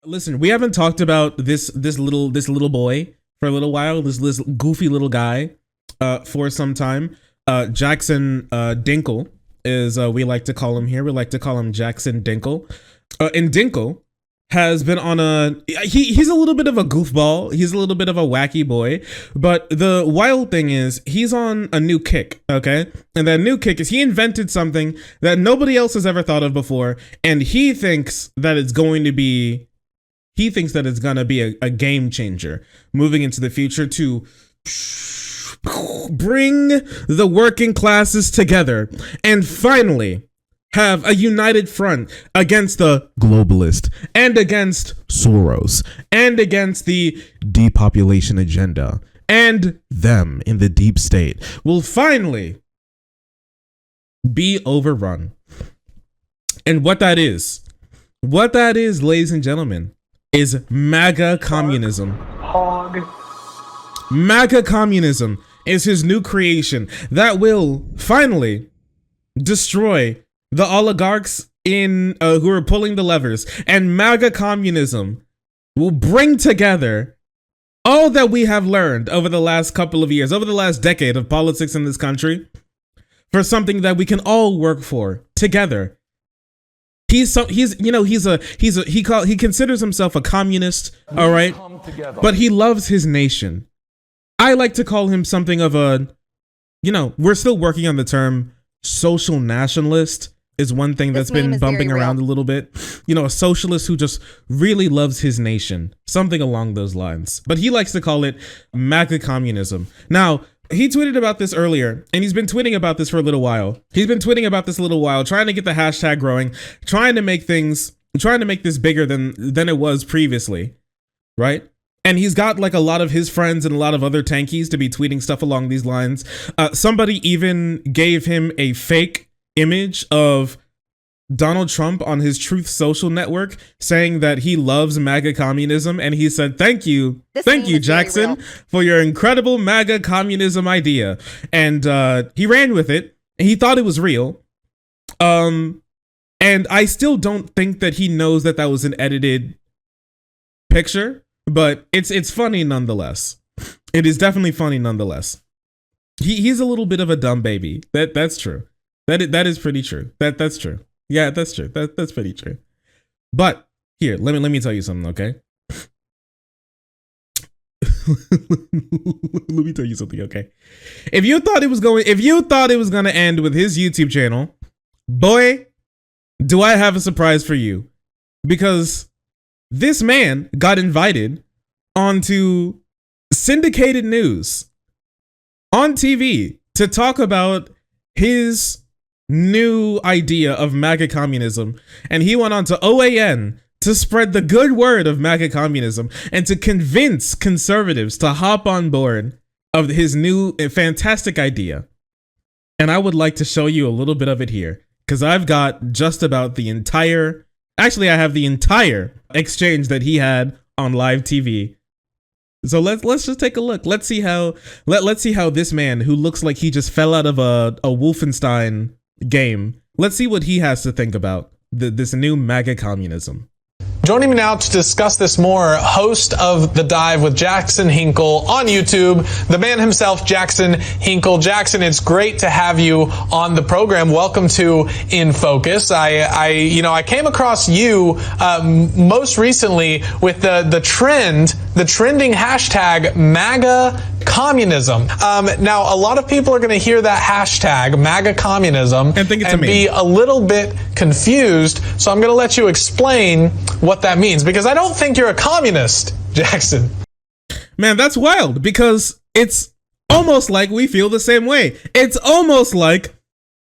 Listen, we haven't talked about this little boy for a little while. This goofy little guy for some time. Jackson Dinkle is we like to call him here. We like to call him Jackson Dinkle. And Dinkle has been on he's a little bit of a goofball. He's a little bit of a wacky boy. But the wild thing is he's on a new kick, okay? And that new kick is he invented something that nobody else has ever thought of before. And he thinks that it's going to be a game changer moving into the future to bring the working classes together and finally have a united front against the globalist and against Soros and against the depopulation agenda and them in the deep state will finally be overrun. And what that is, ladies and gentlemen, is MAGA communism. MAGA communism is his new creation that will finally destroy the oligarchs who are pulling the levers, and MAGA communism will bring together all that we have learned over the last couple of years, over the last decade of politics in this country, for something that we can all work for together. He considers himself a communist, all right, but he loves his nation. I like to call him something of a, we're still working on the term social nationalist. Is one thing that's been bumping around a little bit. A socialist who just really loves his nation. Something along those lines. But he likes to call it MAGA communism. Now, he tweeted about this earlier, and he's been tweeting about this for a little while. Trying to get the hashtag growing, trying to make this bigger than it was previously, right? And he's got like a lot of his friends and a lot of other tankies to be tweeting stuff along these lines. Somebody even gave him a fake image of Donald Trump on his Truth Social network saying that he loves MAGA communism, and he said, thank you Jackson, for your incredible MAGA communism idea. And he ran with it, and he thought it was real. And I still don't think that he knows that was an edited picture, but it's funny nonetheless. It is definitely funny nonetheless. He's a little bit of a dumb baby. That's true. That is pretty true. That's true. Yeah, that's true. That's pretty true. But here, let me tell you something, okay? Let me tell you something, okay? If you thought it was going to end with his YouTube channel, boy, do I have a surprise for you. Because this man got invited onto syndicated news on TV to talk about his new idea of MAGA communism, and he went on to OAN to spread the good word of MAGA communism and to convince conservatives to hop on board of his new fantastic idea. And I would like to show you a little bit of it here, because I've got just about I have the entire exchange that he had on live TV. So let's just take a look. Let's see how this man, who looks like he just fell out of a Wolfenstein game, let's see what he has to think about this new MAGA communism. Joining me now to discuss this more, host of The Dive with Jackson Hinkle on YouTube, the man himself, Jackson Hinkle. Jackson, it's great to have you on the program. Welcome to In Focus. I came across you most recently with the trending hashtag MAGA communism. Now, a lot of people are going to hear that hashtag MAGA communism and be a little bit confused. So I'm going to let you explain what that means, because I don't think you're a communist, Jackson. Man, that's wild, because it's almost like we feel the same way. It's almost like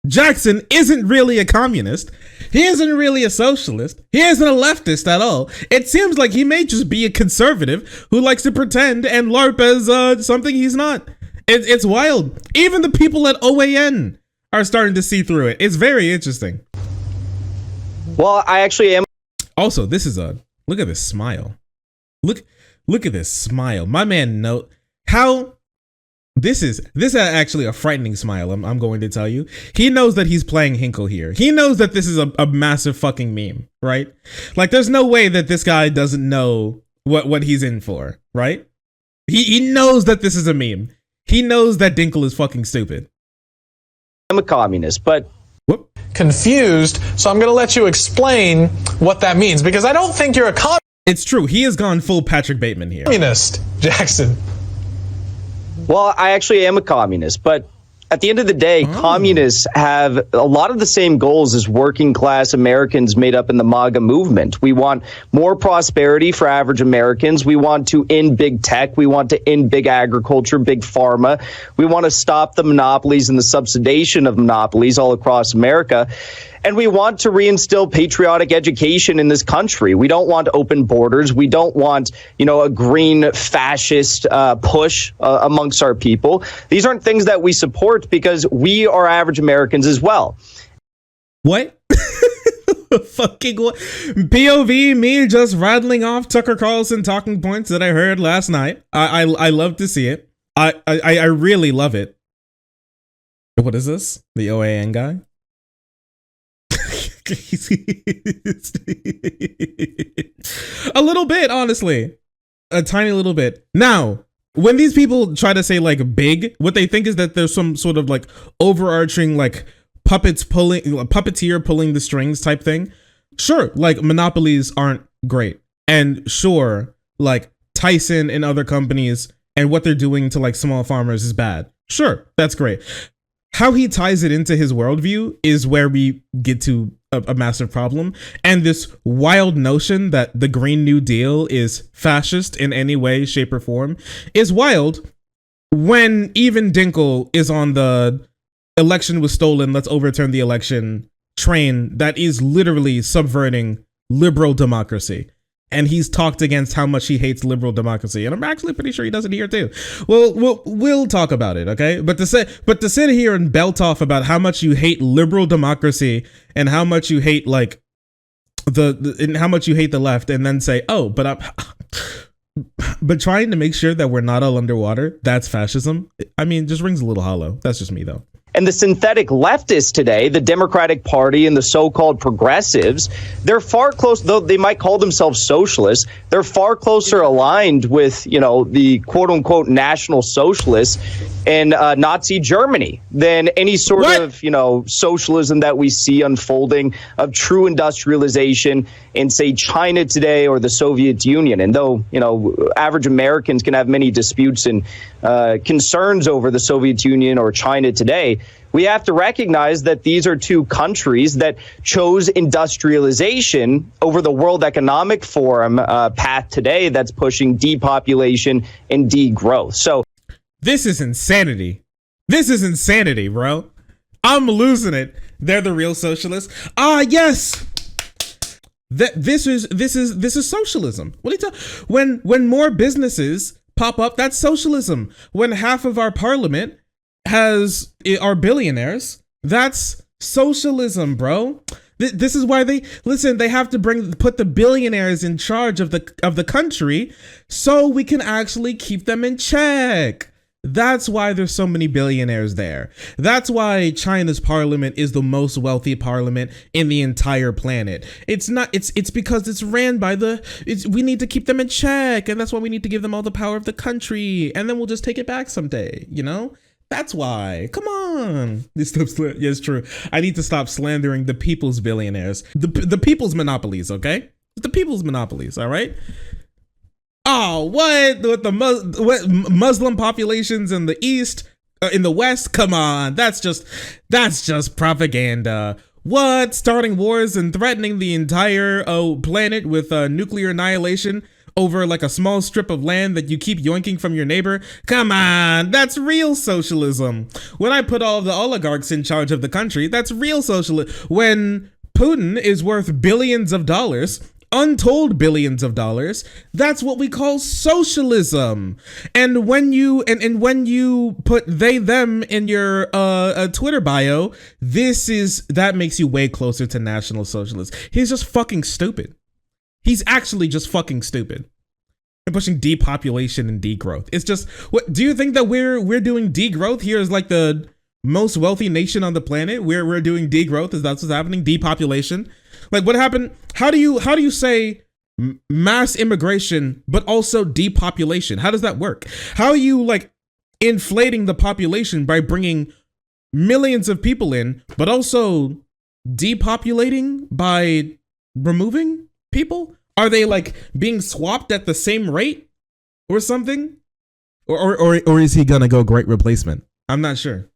Jackson isn't really a communist. He isn't really a socialist. He isn't a leftist at all. It seems like he may just be a conservative who likes to pretend and LARP as something he's not. It's wild. Even the people at OAN are starting to see through it. It's very interesting. Well, I actually am. Also, look at this smile. Look at this smile. My man, how This is actually a frightening smile. I'm going to tell you. He knows that he's playing Hinkle here. He knows that this is a massive fucking meme, right? Like, there's no way that this guy doesn't know what he's in for, right? He knows that this is a meme. He knows that Dinkle is fucking stupid. I'm a communist, but confused. So I'm going to let you explain what that means, because I don't think you're a communist. It's true. He has gone full Patrick Bateman here. Communist, Jackson. Well, I actually am a communist, but at the end of the day, communists have a lot of the same goals as working class Americans made up in the MAGA movement. We want more prosperity for average Americans. We want to end big tech. We want to end big agriculture, big pharma. We want to stop the monopolies and the subsidization of monopolies all across America. And we want to reinstill patriotic education in this country. We don't want open borders. We don't want, a green fascist push amongst our people. These aren't things that we support because we are average Americans as well. What? Fucking what? POV, me just rattling off Tucker Carlson talking points that I heard last night. I love to see it. I really love it. What is this? The OAN guy? A little bit, honestly, a tiny little bit. Now, when these people try to say like big, what they think is that there's some sort of like overarching like puppeteer pulling the strings type thing. Sure, like monopolies aren't great, and sure, like Tyson and other companies and what they're doing to like small farmers is bad. Sure, that's great. How he ties it into his worldview is where we get to a massive problem. And this wild notion that the Green New Deal is fascist in any way, shape, or form is wild when even Dinkle is on the election was stolen, let's overturn the election train that is literally subverting liberal democracy. And he's talked against how much he hates liberal democracy, and I'm actually pretty sure he does it here too. Well, we'll talk about it, okay? But to sit here and belt off about how much you hate liberal democracy and how much you hate like and how much you hate the left, and then say, oh, but trying to make sure that we're not all underwater, that's fascism. I mean, just rings a little hollow. That's just me though. And the synthetic leftists today, the Democratic Party and the so-called progressives, they're far close, though they might call themselves socialists, they're far closer aligned with, the quote-unquote national socialists in Nazi Germany than any sort of, socialism that we see unfolding of true industrialization in, say, China today or the Soviet Union. And though, average Americans can have many disputes and concerns over the Soviet Union or China today, we have to recognize that these are two countries that chose industrialization over the World Economic Forum path today that's pushing depopulation and degrowth. So this is insanity. This is insanity, bro. I'm losing it. They're the real socialists. Yes. This is socialism. What do you tell? When more businesses pop up, that's socialism. When half of our parliament are billionaires, that's socialism, bro. This is why they have to put the billionaires in charge of the country so we can actually keep them in check. That's why there's so many billionaires there. That's why China's parliament is the most wealthy parliament in the entire planet. It's because it's ran by we need to keep them in check, and that's why we need to give them all the power of the country, and then we'll just take it back someday, That's why. Come on. Yeah, it's true. I need to stop slandering the people's billionaires. The people's monopolies, okay? The people's monopolies, all right? Oh, what? With the Muslim populations in the East, in the West? Come on. That's just propaganda. What? Starting wars and threatening the entire planet with nuclear annihilation over like a small strip of land that you keep yoinking from your neighbor? Come on, that's real socialism. When I put all of the oligarchs in charge of the country, that's real socialism. When Putin is worth billions of dollars, untold billions of dollars, that's what we call socialism. And when you put they them in your Twitter bio, that makes you way closer to National Socialist. He's just fucking stupid. He's actually just fucking stupid. pushing depopulation and degrowth. It's just, what do you think that we're doing degrowth here as like the most wealthy nation on the planet? We're doing degrowth, is that's what's happening? Depopulation? Like, what happened? How do you say mass immigration but also depopulation? How does that work? How are you like inflating the population by bringing millions of people in but also depopulating by removing people? Are they like being swapped at the same rate or something? Or is he gonna go great replacement? I'm not sure.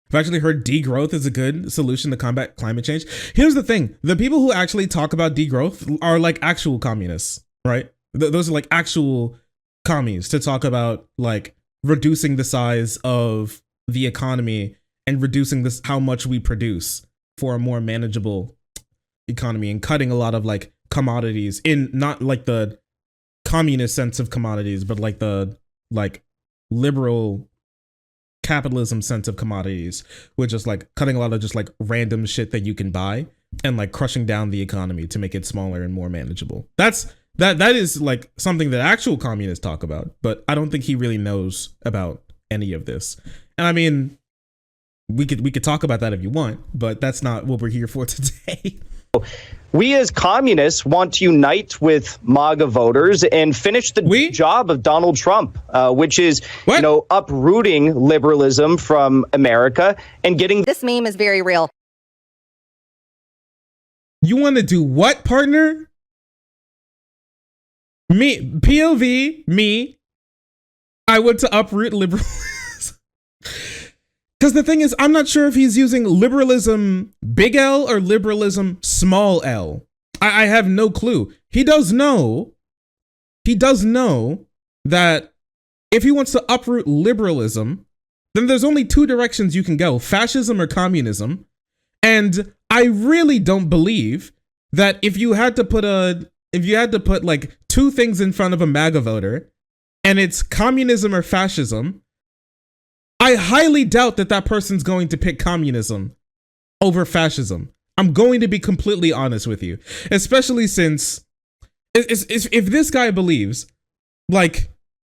I've actually heard degrowth is a good solution to combat climate change. Here's the thing. The people who actually talk about degrowth are like actual communists, right? Those are like actual commies to talk about like reducing the size of the economy and reducing this, how much we produce for a more manageable economy, and cutting a lot of like commodities, in not like the communist sense of commodities, but like the like liberal capitalism sense of commodities, which is like cutting a lot of just like random shit that you can buy and like crushing down the economy to make it smaller and more manageable. That is like something that actual communists talk about, but I don't think he really knows about any of this. And I mean, we could talk about that if you want, but that's not what we're here for today. We as communists want to unite with MAGA voters and finish the job of Donald Trump, which is, uprooting liberalism from America and getting... This meme is very real. You want to do what, partner? Me, POV, me. I want to uproot liberalism. Because the thing is, I'm not sure if he's using liberalism big L or liberalism small L. I have no clue. He does know that if he wants to uproot liberalism, then there's only two directions you can go: fascism or communism. And I really don't believe that if you had to put like two things in front of a MAGA voter, and it's communism or fascism, I highly doubt that person's going to pick communism over fascism. I'm going to be completely honest with you, especially since if this guy believes like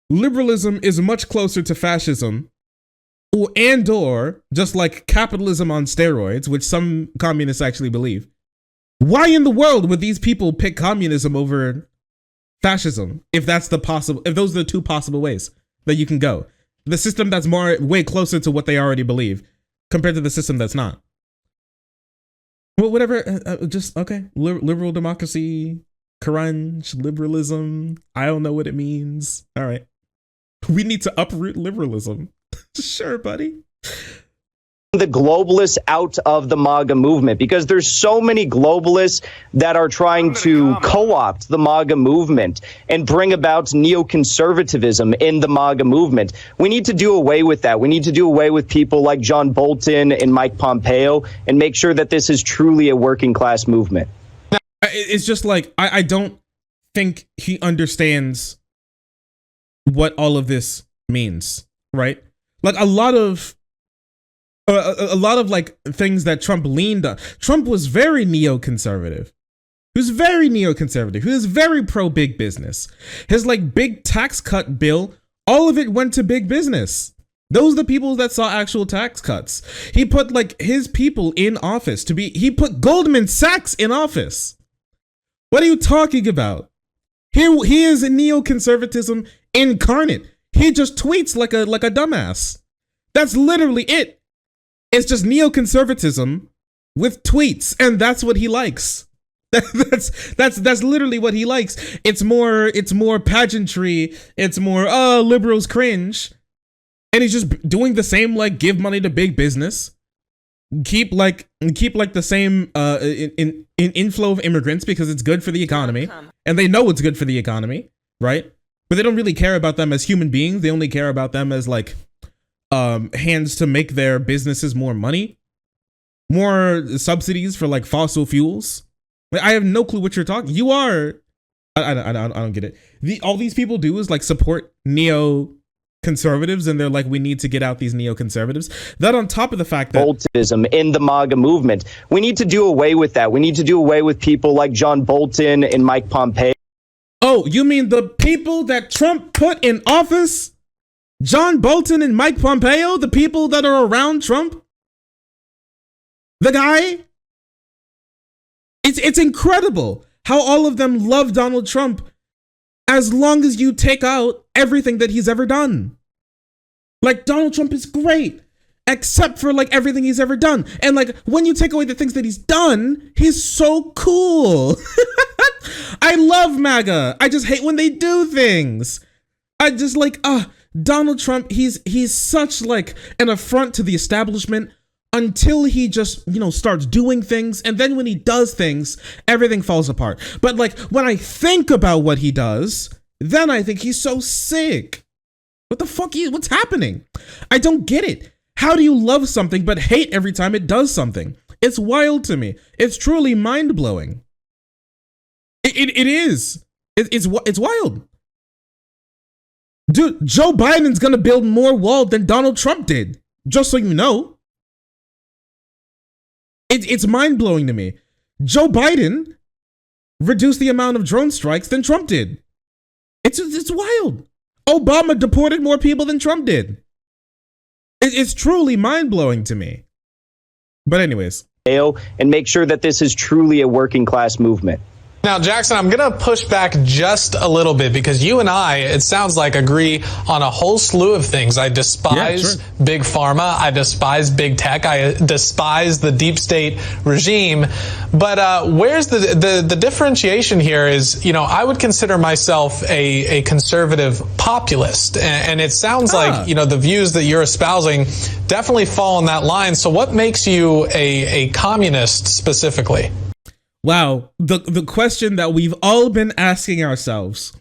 liberalism is much closer to fascism or just like capitalism on steroids, which some communists actually believe, why in the world would these people pick communism over fascism if those are the two possible ways that you can go? The system that's way closer to what they already believe compared to the system that's not. Well, whatever, just, okay. Liberal democracy, crunch, liberalism. I don't know what it means. All right. We need to uproot liberalism. Sure, buddy. The globalists out of the MAGA movement, because there's so many globalists that are trying to co-opt the MAGA movement and bring about neoconservatism in the MAGA movement. We need to do away with that. We need to do away with people like John Bolton and Mike Pompeo and make sure that this is truly a working class movement. It's just like, I don't think he understands what all of this means, right? Like a lot of like things that Trump leaned on. Trump was very neoconservative. He was very neoconservative. He was very pro big business. His like big tax cut bill, all of it went to big business. Those are the people that saw actual tax cuts. He put like his people in office he put Goldman Sachs in office. What are you talking about? He is neoconservatism incarnate. He just tweets like a dumbass. That's literally it. It's just neoconservatism with tweets, and that's what he likes. That's literally what he likes. It's more pageantry. It's more liberals cringe, and he's just doing the same, like give money to big business, keep like the same in inflow of immigrants because it's good for the economy, and they know it's good for the economy, right? But they don't really care about them as human beings. They only care about them as like hands to make their businesses more money, more subsidies for like fossil fuels. I have no clue what you're talking. You are, I don't get it. All these people do is like support neoconservatives, and they're like, we need to get out these neoconservatives. That on top of the fact that Boltonism in the MAGA movement, we need to do away with that. We need to do away with people like John Bolton and Mike Pompeo. Oh, you mean the people that Trump put in office? John Bolton and Mike Pompeo, the people that are around Trump? The guy? It's incredible how all of them love Donald Trump as long as you take out everything that he's ever done. Like, Donald Trump is great, except for like everything he's ever done. And like, when you take away the things that he's done, he's so cool. I love MAGA. I just hate when they do things. I just like, Donald Trump, he's such like an affront to the establishment until he just, starts doing things. And then when he does things, everything falls apart. But like, when I think about what he does, then I think he's so sick. What the fuck? What's happening? I don't get it. How do you love something but hate every time it does something? It's wild to me. It's truly mind-blowing. It is. It's wild. Dude, Joe Biden's gonna build more wall than Donald Trump did. Just so you know. It's mind-blowing to me. Joe Biden reduced the amount of drone strikes than Trump did. It's wild. Obama deported more people than Trump did. It's truly mind-blowing to me. But anyways. And make sure that this is truly a working class movement. Now, Jackson, I'm going to push back just a little bit because you and I, it sounds like, agree on a whole slew of things. I despise big pharma. I despise big tech. I despise the deep state regime. But where's the differentiation here is, I would consider myself a conservative populist. And it sounds like, the views that you're espousing definitely fall in that line. So what makes you a communist specifically? Wow, the question that we've all been asking ourselves.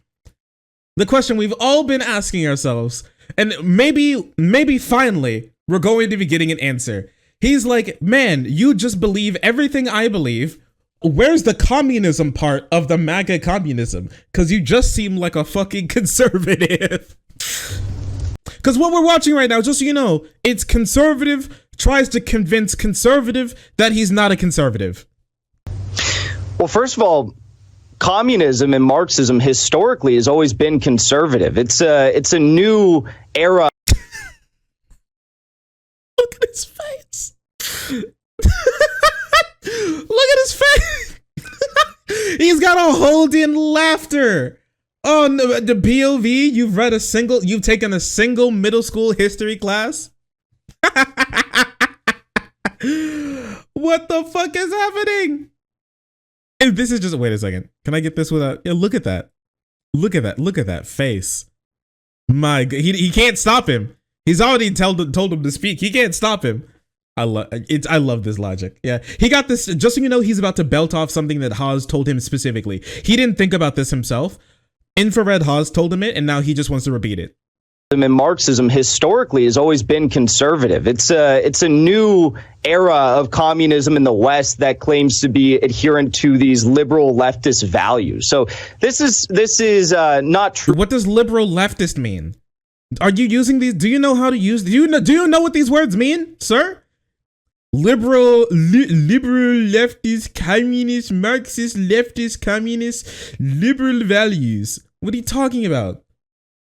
The question we've all been asking ourselves, and maybe finally we're going to be getting an answer. He's like, man, you just believe everything I believe. Where's the communism part of the MAGA communism? Because you just seem like a fucking conservative. Because what we're watching right now, just so you know, it's conservative tries to convince conservative that he's not a conservative. Well, first of all, communism and Marxism historically has always been conservative. It's a new era. Look at his face. Look at his face. He's got a hold in laughter. Oh, no, the POV, you've taken a single middle school history class? What the fuck is happening? And this is just, wait a second. Can I get this without, look at that. Look at that face. My God, he can't stop him. He's already told him to speak. He can't stop him. I love this logic. Yeah, he got this, just so you know, he's about to belt off something that Haas told him specifically. He didn't think about this himself. Infrared Haas told him it, and now he just wants to repeat it. And Marxism historically has always been conservative. It's a new era of communism in the West that claims to be adherent to these liberal leftist values. So this is not true. What does liberal leftist mean? Are you using these? Do you know how to use? Do you know what these words mean, sir? Liberal, leftist, communist, Marxist, leftist, communist, liberal values. What are you talking about?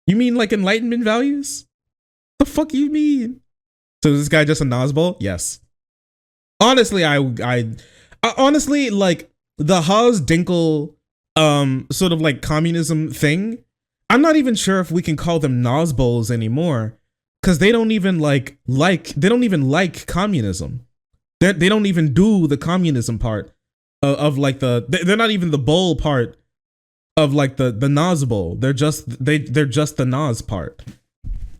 You mean like Enlightenment values? The fuck you mean? So is this guy just a nosball? Yes. Honestly, I honestly like the Haas Hinkle sort of like communism thing. I'm not even sure if we can call them nosballs anymore, because they don't even like communism. They don't even do the communism part of like they're not even the bowl part of like the nosball. They're just the nos part.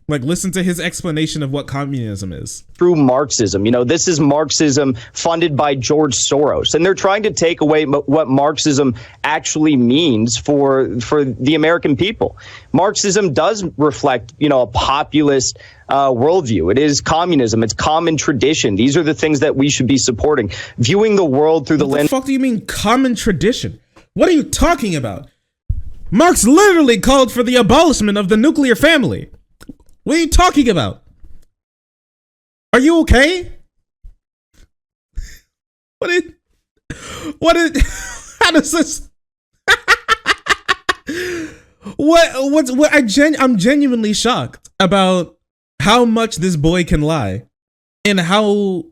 Like, listen to his explanation of what communism is. Through Marxism. This is Marxism funded by George Soros. And they're trying to take away what Marxism actually means for the American people. Marxism does reflect, a populist worldview. It is communism. It's common tradition. These are the things that we should be supporting. Viewing the world through the lens. What the fuck do you mean common tradition? What are you talking about? Marx literally called for the abolishment of the nuclear family. What are you talking about? Are you okay? What is, how does this, I'm genuinely shocked about how much this boy can lie and how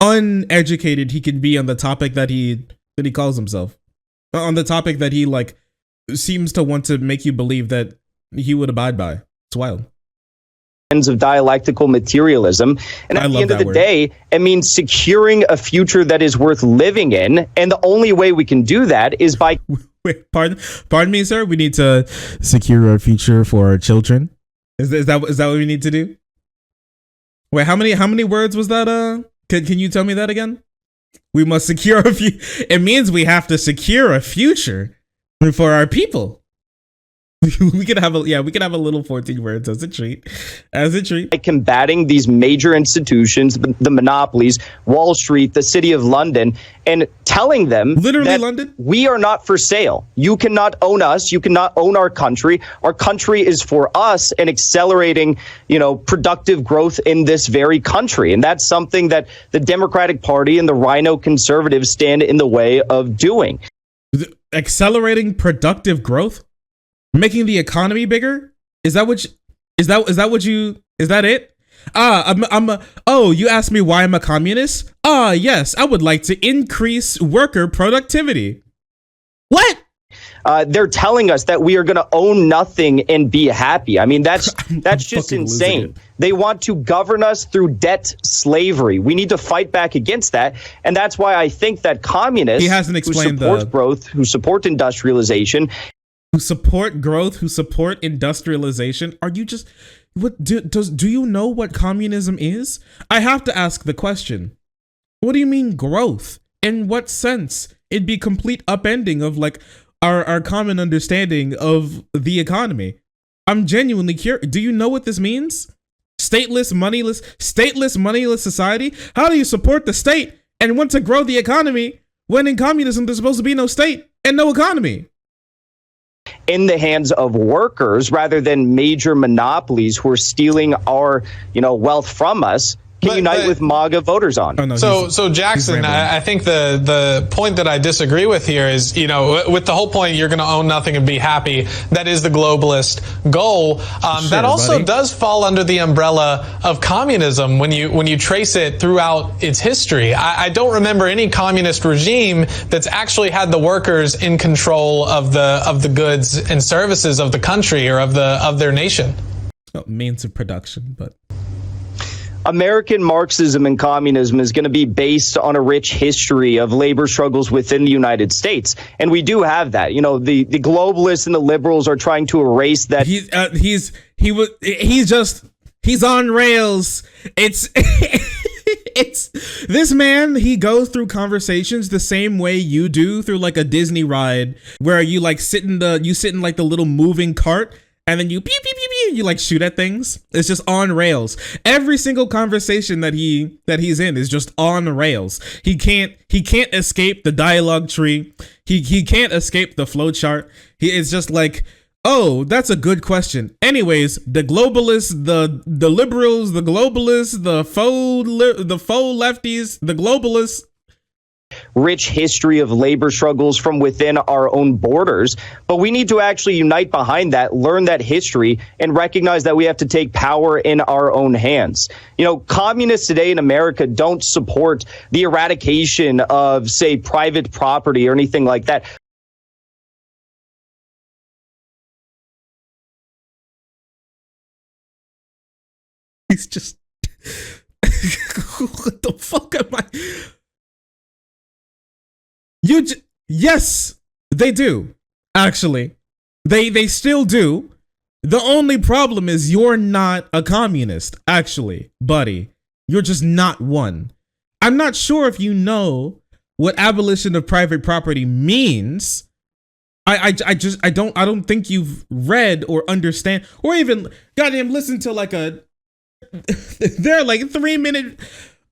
uneducated he can be on the topic that he calls himself, on the topic that he like seems to want to make you believe that he would abide by. It's wild. Of dialectical materialism, and at the end of the day, it means securing a future that is worth living in, and the only way we can do that is by Wait, pardon me, sir. We need to secure our future for our children. Is that what we need to do? Wait, how many words was that? Can you tell me that again? We must secure a it means we have to secure a future for our people. we could have a little 14 words as a treat. By combating these major institutions, the monopolies, Wall Street, the City of London, and telling them literally that London, we are not for sale. You cannot own us. You cannot own our country. Our country is for us, and accelerating, productive growth in this very country. And that's something that the Democratic Party and the Rhino conservatives stand in the way of doing. Accelerating productive growth? Making the economy bigger? Is that it? You asked me why I'm a communist? Yes, I would like to increase worker productivity. What? They're telling us that we are going to own nothing and be happy. I mean, that's just insane. They want to govern us through debt slavery. We need to fight back against that. And that's why I think that communists who support growth, who support industrialization, who support growth, who support industrialization. Are you just do you know what communism is? I have to ask the question. What do you mean growth? In what sense? It'd be complete upending of like our common understanding of the economy. I'm genuinely curious. Do you know what this means? Stateless, moneyless society? How do you support the state and want to grow the economy when in communism there's supposed to be no state and no economy? In the hands of workers rather than major monopolies who are stealing our, wealth from us. Unite with MAGA voters on. Oh, no, so Jackson, I think the point that I disagree with here is, with the whole point, you're going to own nothing and be happy. That is the globalist goal. That also does fall under the umbrella of communism when you trace it throughout its history. I don't remember any communist regime that's actually had the workers in control of the goods and services of the country or of their nation. Means of production, but. American Marxism and communism is going to be based on a rich history of labor struggles within the United States. And we do have that. The globalists and the liberals are trying to erase that. He's on rails. It's this man, he goes through conversations the same way you do through like a Disney ride where you like sit in like the little moving cart. And then you pew, pew, pew, pew, you like shoot at things. It's just on rails. Every single conversation that he's in is just on rails. He can't escape the dialogue tree. He can't escape the flow chart. It's just like, oh, that's a good question. Anyways, the globalists, the liberals, the globalists, the faux lefties, the globalists. Rich history of labor struggles from within our own borders, but we need to actually unite behind that, learn that history, and recognize that we have to take power in our own hands. Communists today in America don't support the eradication of, say, private property or anything like that. He's just what the fuck am I? Yes, they do. Actually, they still do. The only problem is you're not a communist, actually, buddy. You're just not one. I'm not sure if you know what abolition of private property means. I don't think you've read or understand or even goddamn listen to like a they're like 3-minute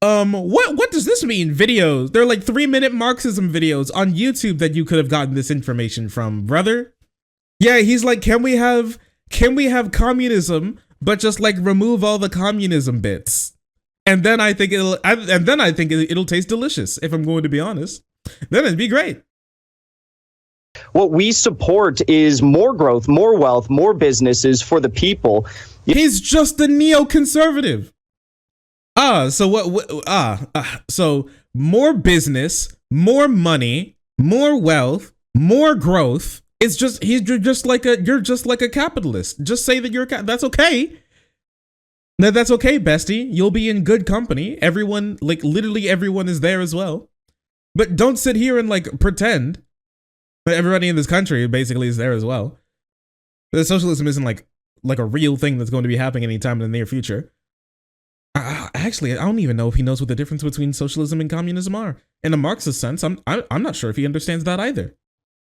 what does this mean videos. They're like 3-minute Marxism videos on YouTube that you could have gotten this information from, brother. Yeah, he's like, can we have communism but just like remove all the communism bits? And then I think it'll taste delicious, if I'm going to be honest. Then it'd be great. What we support is more growth, more wealth, more businesses for the people. He's just a neoconservative. So more business, more money, more wealth, more growth. It's just you're just like a capitalist. Just say that that's okay. That's okay, bestie. You'll be in good company. Everyone, like literally everyone is there as well. But don't sit here and like pretend that everybody in this country basically is there as well. The socialism isn't like a real thing that's going to be happening anytime in the near future. Actually, I don't even know if he knows what the difference between socialism and communism are. In a Marxist sense, I'm not sure if he understands that either.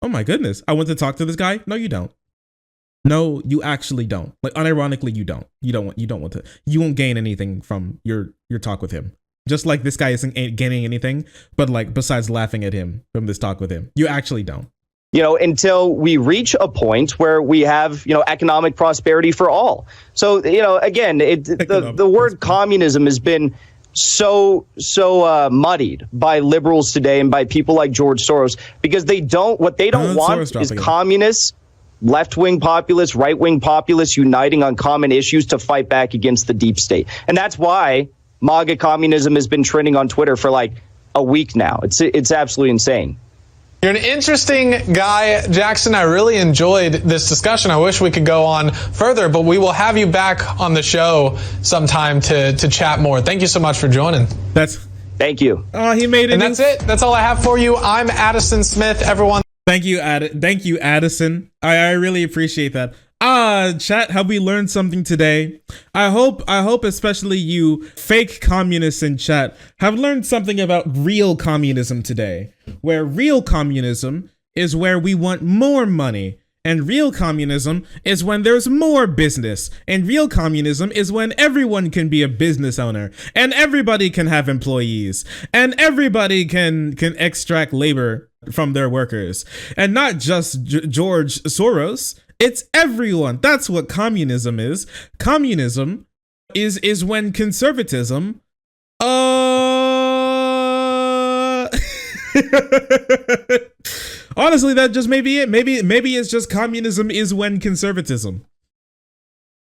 Oh my goodness. I went to talk to this guy. No, you don't. No, you actually don't. Like unironically, you don't. You don't want to. You won't gain anything from your talk with him. Just like this guy isn't gaining anything, but like besides laughing at him from this talk with him, you actually don't. Until we reach a point where we have, economic prosperity for all. So, again, the word communism has been so muddied by liberals today and by people like George Soros, because what they don't want is communists, left-wing populists, right-wing populists uniting on common issues to fight back against the deep state. And that's why MAGA communism has been trending on Twitter for like a week now. It's absolutely insane. You're an interesting guy, Jackson. I really enjoyed this discussion. I wish we could go on further, but we will have you back on the show sometime to chat more. Thank you so much for joining. Thank you. Oh, he made it. And that's it. That's all I have for you. I'm Addison Smith, everyone. Thank you, Addison. I really appreciate that. Chat, have we learned something today? I hope especially you fake communists in chat have learned something about real communism today, where real communism is where we want more money, and real communism is when there's more business, and real communism is when everyone can be a business owner, and everybody can have employees, and everybody can extract labor from their workers, and not just George Soros. It's everyone. That's what communism is. Communism is when conservatism honestly, that just may be it. Maybe it's just communism is when conservatism.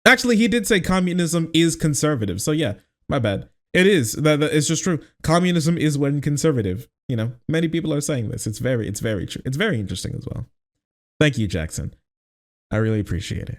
Actually, he did say communism is conservative. So yeah, my bad. It is. That it's just true. Communism is when conservative. Many people are saying this. It's very true. It's very interesting as well. Thank you, Jackson. I really appreciate it.